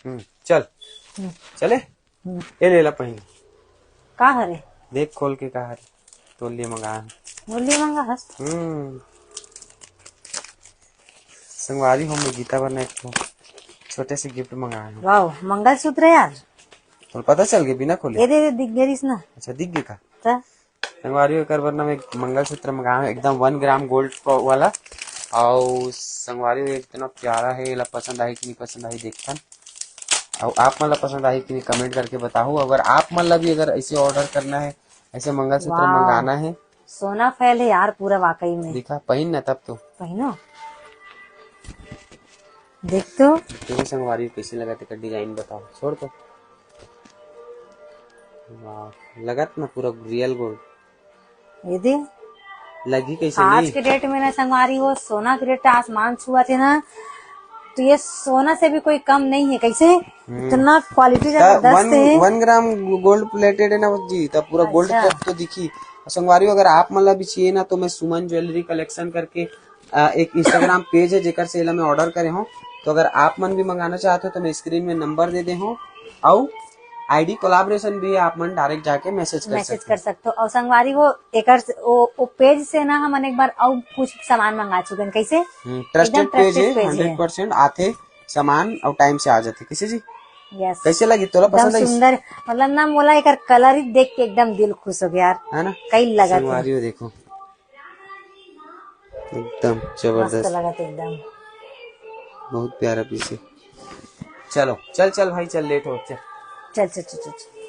चल चले ये ले ला पहन का हरे देख खोल के का हरे तो लिए मंगा बोलिए मंगा हस संगवारी हो में गीता बना एक तो छोटे से गिफ्ट मंगाए हैं। वाह मंगलसूत्र है यार तो पता चल गया बिना खोले ये दे दिख गई ना। अच्छा दिख गया ता संगवारी एकर वरना में मंगलसूत्र मंगाए एकदम 1 ग्राम गोल्ड वाला और संगवारी इतना प्यारा है ला पसंद आई कि नहीं पसंद आई देखता और आप मतलब पसंद आई कि नहीं कमेंट करके बताओ। अगर आप मतलब भी अगर ऐसे ऑर्डर करना है ऐसे मंगलसूत्र मंगाना है सोना फैल है यार पूरा वाकई में। दिखा पहन ना तब तो पहनो देख तो देखो संगवारी कैसे लगा थे डिजाइन बताओ छोड़ तो वाह लगत ना पूरा रियल गोल्ड ये दे लगी कैसे आज नहीं के डेट में ना संगवारी हो सोना के रेट आसमान छुआ थे ना तो ये सोना से भी कोई कम नहीं है। कैसे इतना क्वालिटी जबरदस्त है। 1 ग्राम गोल्ड प्लेटेड है ना जी तब पूरा गोल्ड अच्छा। तो दिखी संगवारी अगर आप मतलब भी चाहिए ना तो मैं सुमन ज्वेलरी कलेक्शन करके एक इंस्टाग्राम पेज है जेकर से मैं ऑर्डर करे हो तो अगर आप मन भी मंगाना चाहते हो तो मैं स्क्रीन में नंबर दे दे हूँ और आईडी कोलाब्रेशन भी है आप मन डायरेक्ट जाके मैसेज कर सकते हो। और संगवारी वो वो पेज से ना हम एक बार और कुछ सामान मंगा चुके हैं। कैसे ट्रस्टेड पेज है 100% आते सामान और टाइम से आ जाते किसी जी। यस कैसे लगी तोला पसंद आई सुंदर मतलब ना मोला एक कलर ही देख के एकदम दिल खुश हो गया यार है ना कई लगा संगवारी देखो एकदम जबरदस्त लगा एकदम बहुत प्यारा पीस है। चलो चल चल भाई चल लेट हो चल चल चल चल चल